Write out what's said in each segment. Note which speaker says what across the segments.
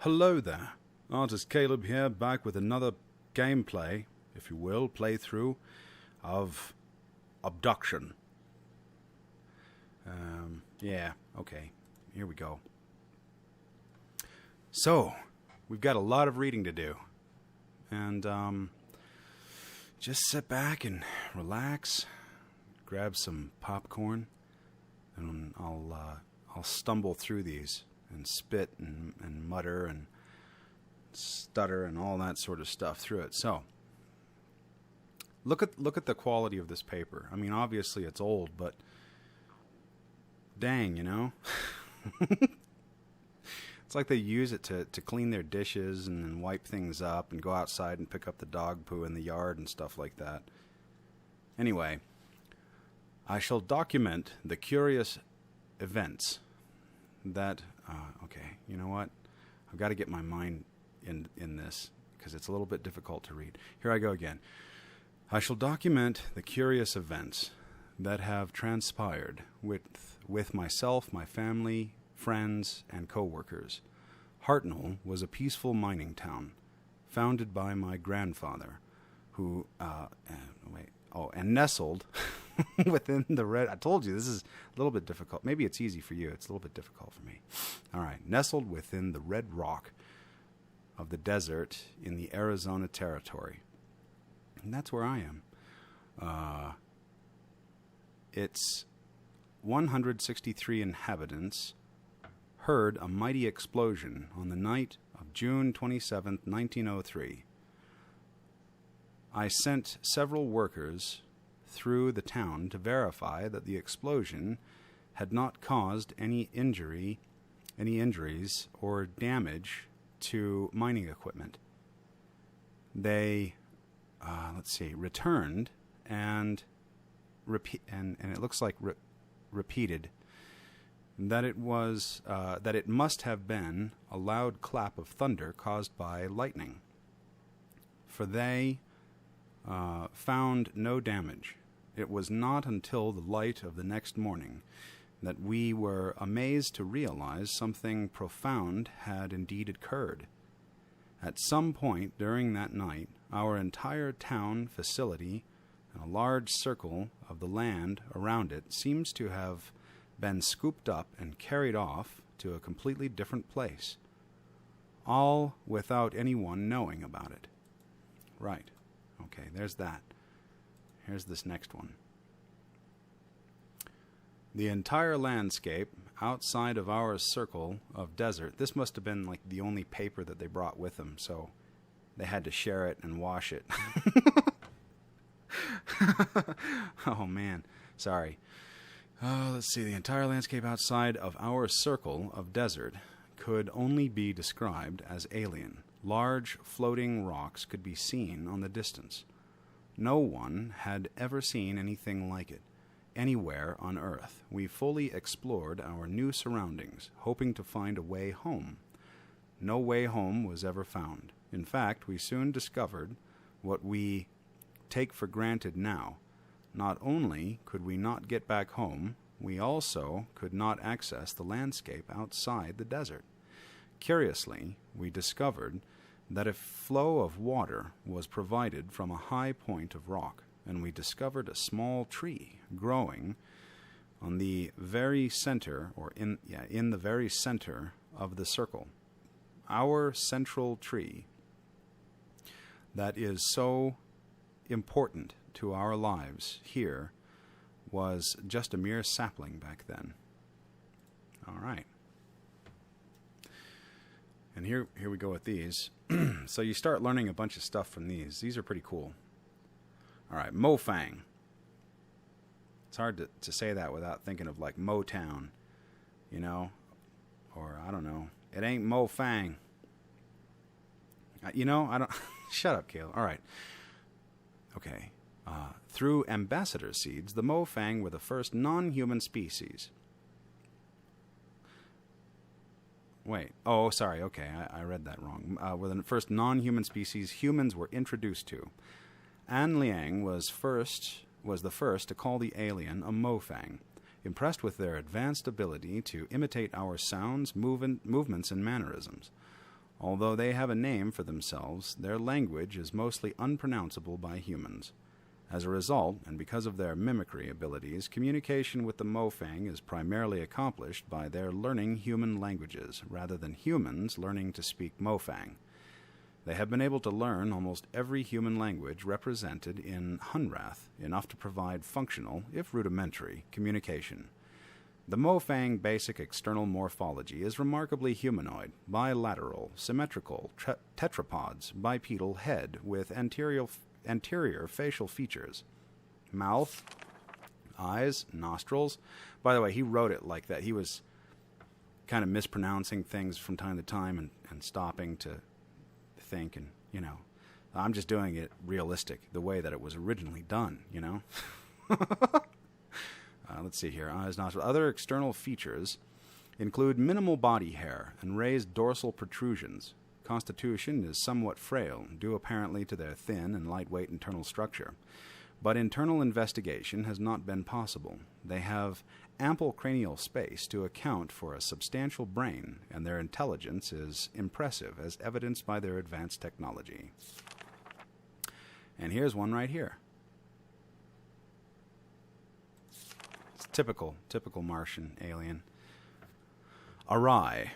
Speaker 1: Hello there, artistcaleb here, back with another gameplay, if you will, playthrough of Obduction. Yeah, okay, here we go. So, we've got a lot of reading to do, and just sit back and relax, grab some popcorn, and I'll stumble through these and spit and mutter and stutter and all that sort of stuff through it. So, look at the quality of this paper. I mean, obviously it's old, but dang, you know? It's like they use it to clean their dishes and then wipe things up and go outside and pick up the dog poo in the yard and stuff like that. Anyway, I shall document the curious events that... okay, you know what? I've got to get my mind in this because it's a little bit difficult to read. Here I go again. I shall document the curious events that have transpired with myself, my family, friends, and co-workers. Hartnell was a peaceful mining town, founded by my grandfather, who, and nestled within the red... I told you, this is a little bit difficult. Maybe it's easy for you. It's a little bit difficult for me. All right. Nestled within the red rock of the desert in the Arizona territory. And that's where I am. Its 163 inhabitants heard a mighty explosion on the night of June 27th, 1903. I sent several workers through the town to verify that the explosion had not caused any injuries or damage to mining equipment. They, returned and it looks like repeated that it must have been a loud clap of thunder caused by lightning, for they found no damage. It was not until the light of the next morning that we were amazed to realize something profound had indeed occurred. At some point during that night, our entire town facility and a large circle of the land around it seems to have been scooped up and carried off to a completely different place, all without anyone knowing about it. Right. Okay, there's that. Here's this next one. The entire landscape outside of our circle of desert. This must have been like the only paper that they brought with them, so they had to share it and wash it. Oh man, sorry. Let's see. The entire landscape outside of our circle of desert could only be described as alien. Large floating rocks could be seen on the distance. No one had ever seen anything like it anywhere on Earth. We fully explored our new surroundings, hoping to find a way home. No way home was ever found. In fact, we soon discovered what we take for granted now. Not only could we not get back home, we also could not access the landscape outside the desert. Curiously, we discovered that a flow of water was provided from a high point of rock, and we discovered a small tree growing on the very center, or in the very center of the circle. Our central tree that is so important to our lives here was just a mere sapling back then. All right. And here we go with these. So you start learning a bunch of stuff from these. These are pretty cool. All right, Mofang. It's hard to say that without thinking of like Motown, you know? Or, I don't know. It ain't Mofang. You know, I don't... Shut up, Caleb. All right. Okay. Through ambassador seeds, the Mofang were the first non-human species. Wait. Oh, sorry. Okay, I read that wrong. Were the first non-human species humans were introduced to. An Liang was the first to call the alien a Mofang. impressed with their advanced ability to imitate our sounds, movements, and mannerisms. Although they have a name for themselves, their language is mostly unpronounceable by humans. As a result, and because of their mimicry abilities, communication with the Mofang is primarily accomplished by their learning human languages, rather than humans learning to speak Mofang. They have been able to learn almost every human language represented in Hunrath, enough to provide functional, if rudimentary, communication. The Mofang basic external morphology is remarkably humanoid, bilateral, symmetrical, tetrapods, bipedal head with anterior facial features. Mouth, eyes, nostrils. By the way, he wrote it like that. He was kind of mispronouncing things from time to time and stopping to think, and, I'm just doing it realistic, the way that it was originally done, Let's see here. Eyes, nostrils. Other external features include minimal body hair and raised dorsal protrusions. Constitution is somewhat frail, due apparently to their thin and lightweight internal structure. But internal investigation has not been possible. They have ample cranial space to account for a substantial brain, and their intelligence is impressive, as evidenced by their advanced technology. And here's one right here. It's typical Martian alien. Awry.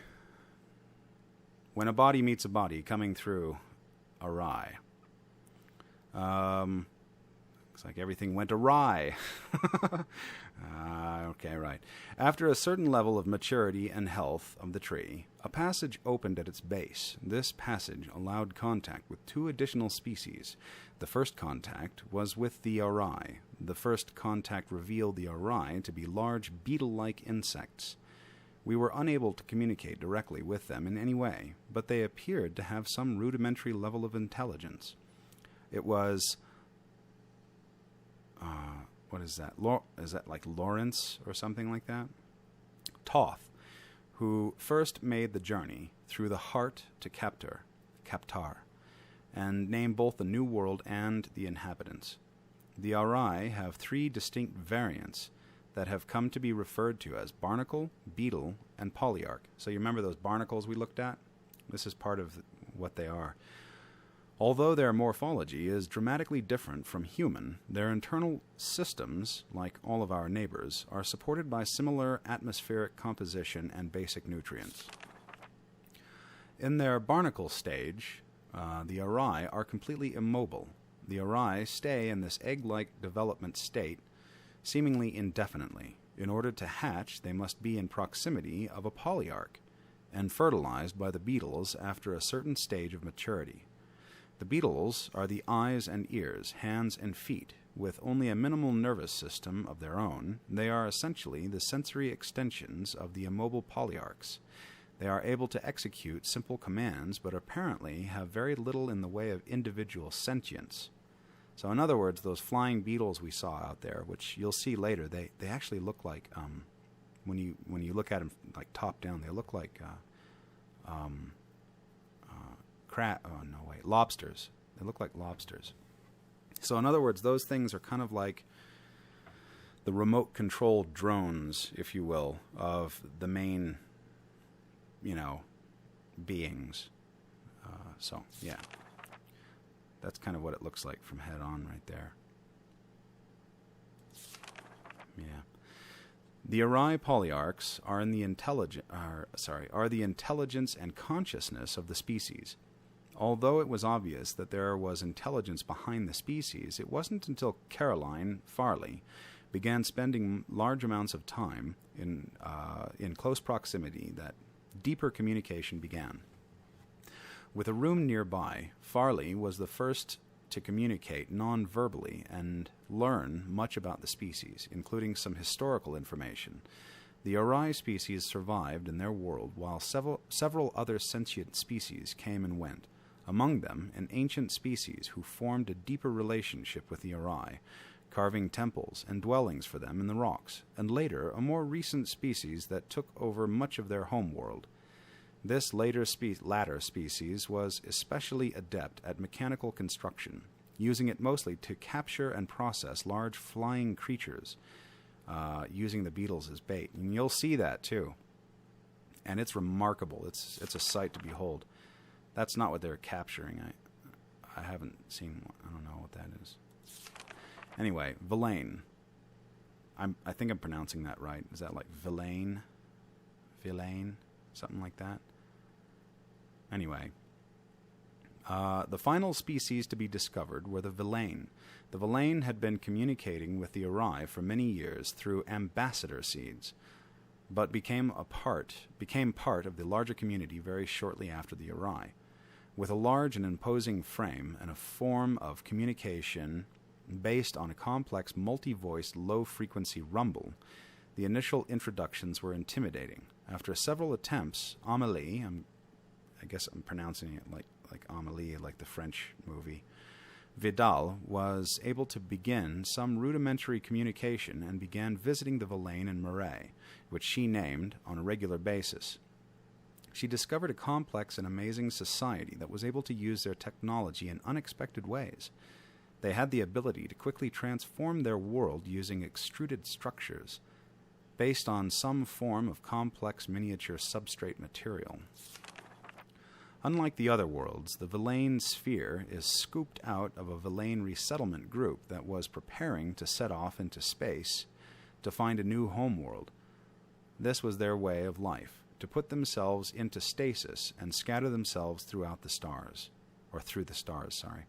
Speaker 1: When a body meets a body coming through awry. Looks like everything went awry. Okay, right. After a certain level of maturity and health of the tree, a passage opened at its base. This passage allowed contact with two additional species. The first contact was with the awry. The first contact revealed the awry to be large beetle-like insects. We were unable to communicate directly with them in any way, but they appeared to have some rudimentary level of intelligence. It was... what is that? Is that like Lawrence or something like that? Toth, who first made the journey through the heart to Kaptar, and named both the New World and the inhabitants. The Arai have three distinct variants that have come to be referred to as barnacle, beetle, and polyarch. So you remember those barnacles we looked at? This is part of what they are. Although their morphology is dramatically different from human, their internal systems, like all of our neighbors, are supported by similar atmospheric composition and basic nutrients. In their barnacle stage, the Arai are completely immobile. The Arai stay in this egg-like development state seemingly indefinitely. In order to hatch, they must be in proximity of a polyarch and fertilized by the beetles after a certain stage of maturity. The beetles are the eyes and ears, hands and feet. With only a minimal nervous system of their own, they are essentially the sensory extensions of the immobile polyarchs. They are able to execute simple commands, but apparently have very little in the way of individual sentience. So in other words, those flying beetles we saw out there, which you'll see later, they actually look like, when you look at them like top down, they look like lobsters. They look like lobsters. So in other words, those things are kind of like the remote-controlled drones, if you will, of the main, beings. So, yeah. That's kind of what it looks like from head on right there. Yeah. The Arai polyarchs are the intelligence and consciousness of the species. Although it was obvious that there was intelligence behind the species, it wasn't until Caroline Farley began spending large amounts of time in close proximity that deeper communication began. With a room nearby, Farley was the first to communicate non-verbally and learn much about the species, including some historical information. The Arai species survived in their world while several other sentient species came and went. Among them, an ancient species who formed a deeper relationship with the Arai, carving temples and dwellings for them in the rocks, and later a more recent species that took over much of their homeworld. This latter species was especially adept at mechanical construction, using it mostly to capture and process large flying creatures, using the beetles as bait. And you'll see that too. And it's remarkable. It's a sight to behold. That's not what they're capturing. I haven't seen one. I don't know what that is. Anyway, Villain. I think I'm pronouncing that right. Is that like Villain? Villain? Something like that? Anyway. The final species to be discovered were the Villain. The Villain had been communicating with the Arai for many years through ambassador seeds, but became part of the larger community very shortly after the Arai. With a large and imposing frame and a form of communication based on a complex multi-voiced low-frequency rumble, the initial introductions were intimidating. After several attempts, Amélie, I guess I'm pronouncing it like Amélie, like the French movie, Vidal was able to begin some rudimentary communication and began visiting the Villain in Marais, which she named on a regular basis. She discovered a complex and amazing society that was able to use their technology in unexpected ways. They had the ability to quickly transform their world using extruded structures based on some form of complex miniature substrate material. Unlike the other worlds, the Villain sphere is scooped out of a Villain resettlement group that was preparing to set off into space to find a new homeworld. This was their way of life, to put themselves into stasis and scatter themselves throughout the stars. Or through the stars, sorry.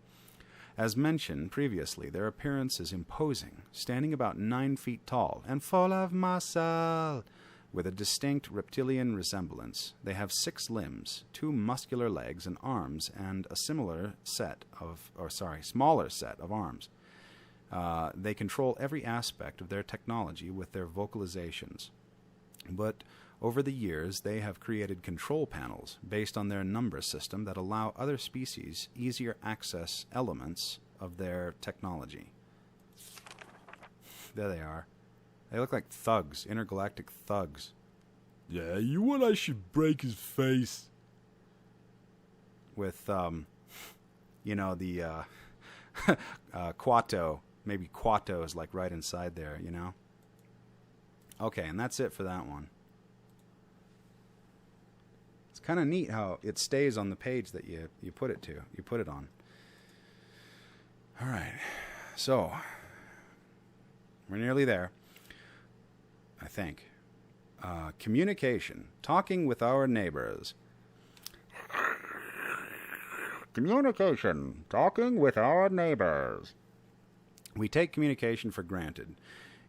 Speaker 1: As mentioned previously, their appearance is imposing, standing about 9 feet tall and full of muscle. With a distinct reptilian resemblance, they have 6 limbs, 2 muscular legs and arms, and a smaller set of arms. They control every aspect of their technology with their vocalizations. But over the years, they have created control panels based on their number system that allow other species easier access elements of their technology. There they are. They look like thugs, intergalactic thugs.
Speaker 2: Yeah, you want I should break his face?
Speaker 1: With, the Quato. Maybe Quato is like right inside there, you know? Okay, and that's it for that one. It's kind of neat how it stays on the page that you put it to. You put it on. All right. So, we're nearly there. I think. Communication. Talking with our neighbors. Communication. Talking with our neighbors. We take communication for granted,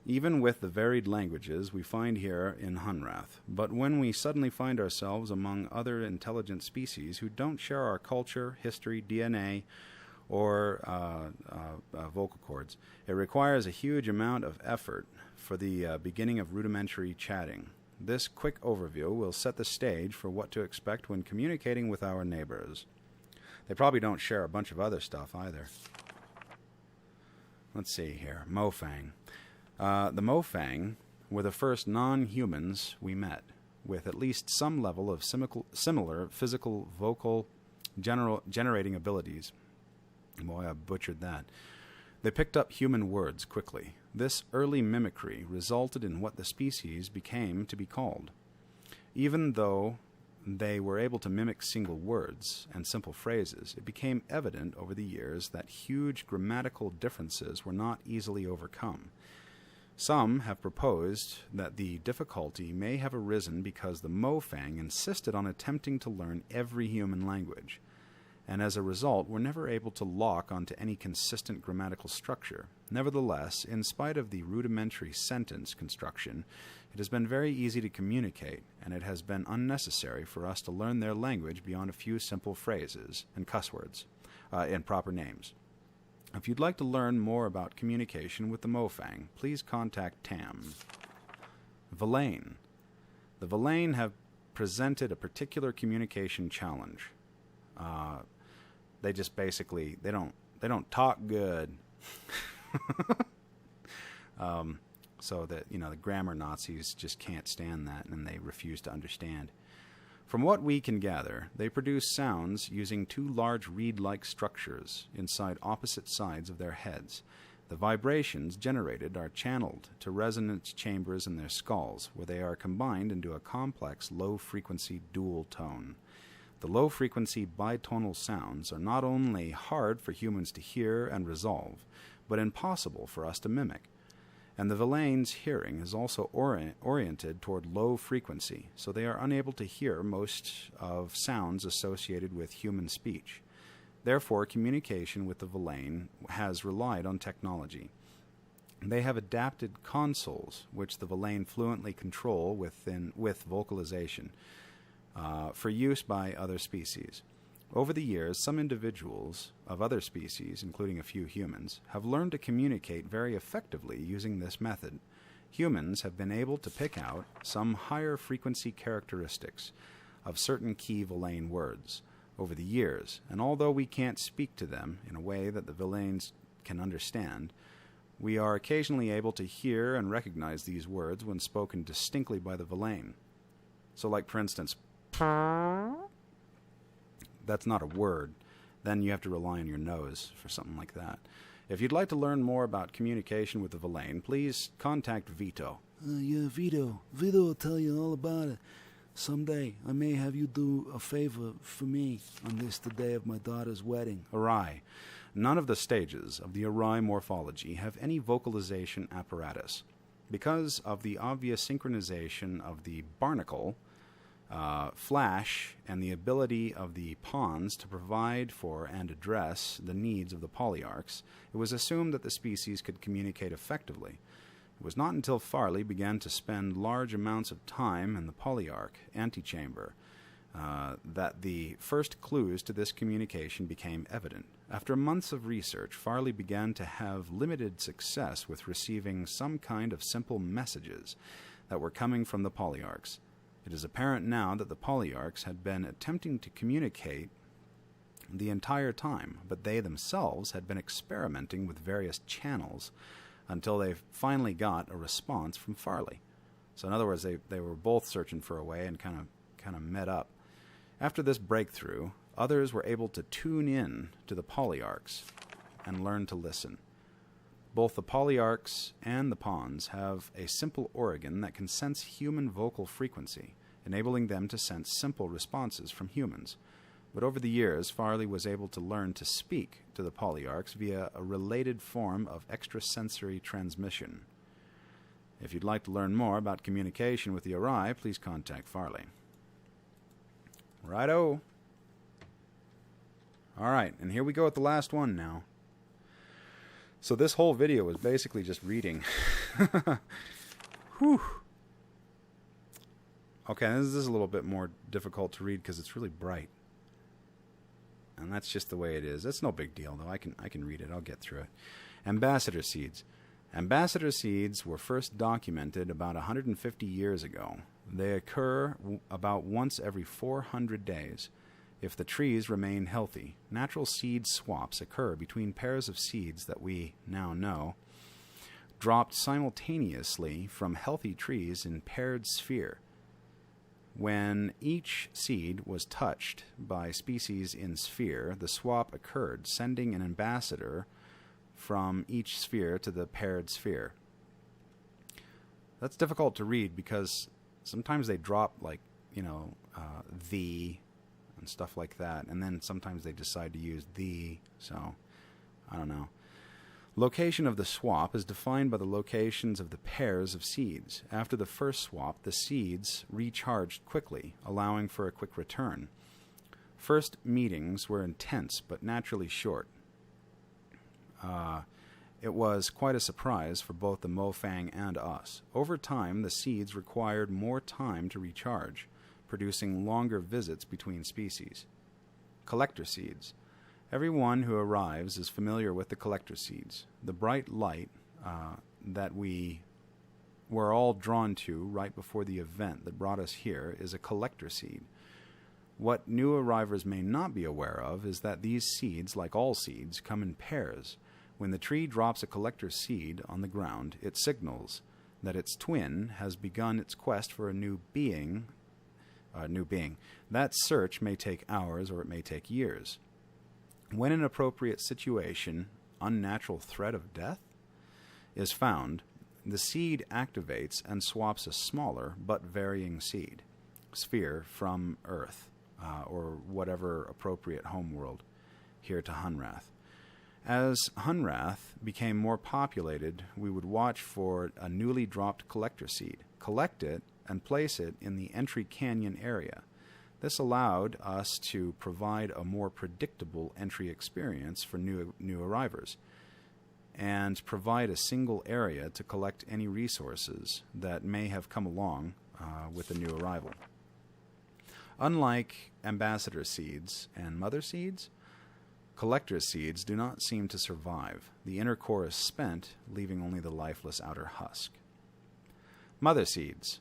Speaker 1: even with the varied languages we find here in Hunrath. But when we suddenly find ourselves among other intelligent species who don't share our culture, history, DNA, or vocal cords, it requires a huge amount of effort for the beginning of rudimentary chatting. This quick overview will set the stage for what to expect when communicating with our neighbors. They probably don't share a bunch of other stuff either. Let's see here. Mofang. The Mofang were the first non-humans we met, with at least some level of similar physical vocal generating abilities. Boy, I butchered that. They picked up human words quickly. This early mimicry resulted in what the species became to be called. Even though they were able to mimic single words and simple phrases, it became evident over the years that huge grammatical differences were not easily overcome. Some have proposed that the difficulty may have arisen because the Mofang insisted on attempting to learn every human language, and as a result were never able to lock onto any consistent grammatical structure. Nevertheless, in spite of the rudimentary sentence construction, it has been very easy to communicate, and it has been unnecessary for us to learn their language beyond a few simple phrases and cuss words and proper names. If you'd like to learn more about communication with the Mofang, please contact Tam. Villain. The Villain have presented a particular communication challenge. They just basically they don't talk good. So that the grammar Nazis just can't stand that, and they refuse to understand. From what we can gather, they produce sounds using 2 large reed-like structures inside opposite sides of their heads. The vibrations generated are channeled to resonance chambers in their skulls, where they are combined into a complex low-frequency dual tone. The low-frequency bitonal sounds are not only hard for humans to hear and resolve, but impossible for us to mimic. And the Villain's hearing is also oriented toward low frequency, so they are unable to hear most of sounds associated with human speech. Therefore, communication with the Villain has relied on technology. They have adapted consoles, which the Villain fluently control with vocalization, for use by other species. Over the years, some individuals of other species, including a few humans, have learned to communicate very effectively using this method. Humans have been able to pick out some higher frequency characteristics of certain key Villain words over the years, and although we can't speak to them in a way that the Villains can understand, we are occasionally able to hear and recognize these words when spoken distinctly by the Villain. So, like, for instance, that's not a word. Then you have to rely on your nose for something like that. If you'd like to learn more about communication with the Villain, please contact Vito.
Speaker 2: Yeah, Vito. Vito will tell you all about it. Someday, I may have you do a favor for me on the day of my daughter's wedding.
Speaker 1: Arai. None of the stages of the Arai morphology have any vocalization apparatus. Because of the obvious synchronization of the barnacle, flash, and the ability of the pawns to provide for and address the needs of the polyarchs, it was assumed that the species could communicate effectively. It was not until Farley began to spend large amounts of time in the polyarch antechamber that the first clues to this communication became evident. After months of research, Farley began to have limited success with receiving some kind of simple messages that were coming from the polyarchs. It is apparent now that the polyarchs had been attempting to communicate the entire time, but they themselves had been experimenting with various channels until they finally got a response from Farley. So in other words, they were both searching for a way and kind of met up. After this breakthrough, others were able to tune in to the polyarchs and learn to listen. Both the polyarchs and the pawns have a simple organ that can sense human vocal frequency, enabling them to sense simple responses from humans. But over the years, Farley was able to learn to speak to the polyarchs via a related form of extrasensory transmission. If you'd like to learn more about communication with the Arai, please contact Farley. Righto. Alright, and here we go with the last one now. So this whole video was basically just reading. Whew. Okay, this is a little bit more difficult to read because it's really bright. And that's just the way it is. That's no big deal, though. I can read it. I'll get through it. Ambassador seeds. Ambassador seeds were first documented about 150 years ago. They occur about once every 400 days. If the trees remain healthy, natural seed swaps occur between pairs of seeds that we now know, dropped simultaneously from healthy trees in paired sphere. When each seed was touched by species in sphere, the swap occurred, sending an ambassador from each sphere to the paired sphere. That's difficult to read because sometimes they drop, like, the and stuff like that, and then sometimes they decide to use the, so I don't know. Location of the swap is defined by the locations of the pairs of seeds. After the first swap, the seeds recharged quickly, allowing for a quick return. First meetings were intense, but naturally short. It was quite a surprise for both the Mofang and us. Over time, the seeds required more time to recharge, producing longer visits between species. Collector seeds. Everyone who arrives is familiar with the collector seeds. The bright light that we were all drawn to right before the event that brought us here is a collector seed. What new arrivers may not be aware of is that these seeds, like all seeds, come in pairs. When the tree drops a collector seed on the ground, it signals that its twin has begun its quest for a new being. That search may take hours or it may take years. When an appropriate situation, unnatural threat of death, is found, the seed activates and swaps a smaller but varying seed sphere from Earth. or whatever appropriate homeworld here to Hunrath. As Hunrath became more populated, we would watch for a newly dropped collector seed, collect it, and place it in the entry canyon area. This allowed us to provide a more predictable entry experience for new arrivers, and provide a single area to collect any resources that may have come along with the new arrival. Unlike ambassador seeds and mother seeds, collector seeds do not seem to survive. The inner core is spent, leaving only the lifeless outer husk. Mother seeds,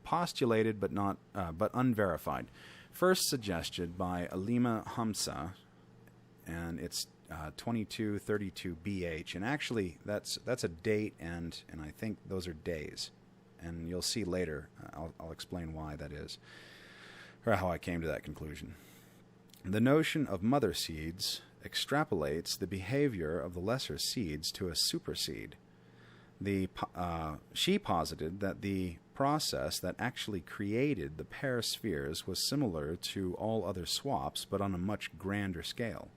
Speaker 1: postulated but unverified, first suggested by Alima Hamza, and it's 2232 BH, and actually that's a date, and I think those are days, and you'll see later. I'll explain why that is, or how I came to that conclusion. The notion of mother seeds extrapolates the behavior of the lesser seeds to a superseed. She posited that the process that actually created the pair spheres was similar to all other swaps, but on a much grander scale.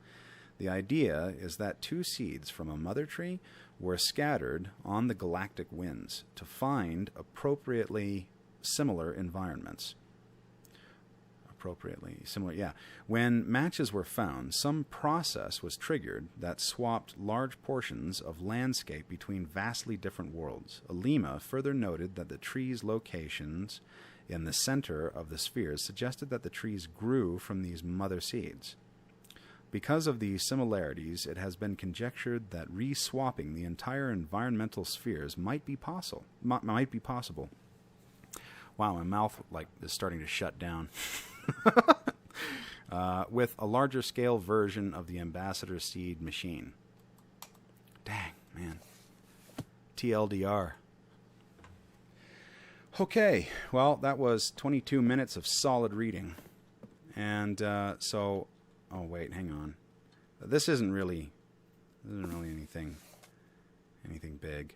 Speaker 1: The idea is that two seeds from a mother tree were scattered on the galactic winds to find appropriately similar environments. When matches were found, some process was triggered that swapped large portions of landscape between vastly different worlds. Alima further noted that the trees' locations in the center of the spheres suggested that the trees grew from these mother seeds. Because of these similarities, it has been conjectured that re-swapping the entire environmental spheres might be possible. Wow, my mouth is starting to shut down. With a larger scale version of the ambassador seed machine. Dang, man. TLDR. Okay, well, that was 22 minutes of solid reading. And oh wait, hang on. This isn't really anything big.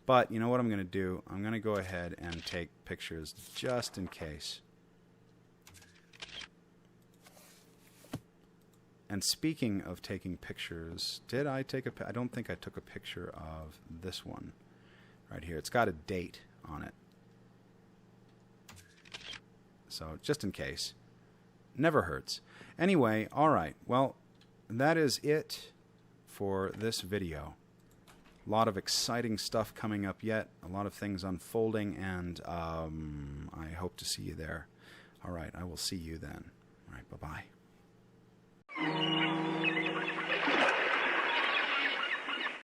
Speaker 1: But you know what I'm going to do? I'm going to go ahead and take pictures just in case. And speaking of taking pictures, did I take I don't think I took a picture of this one right here. It's got a date on it. So just in case. Never hurts. Anyway, all right. Well, that is it for this video. A lot of exciting stuff coming up yet. A lot of things unfolding, and I hope to see you there. All right. I will see you then. All right. Bye-bye.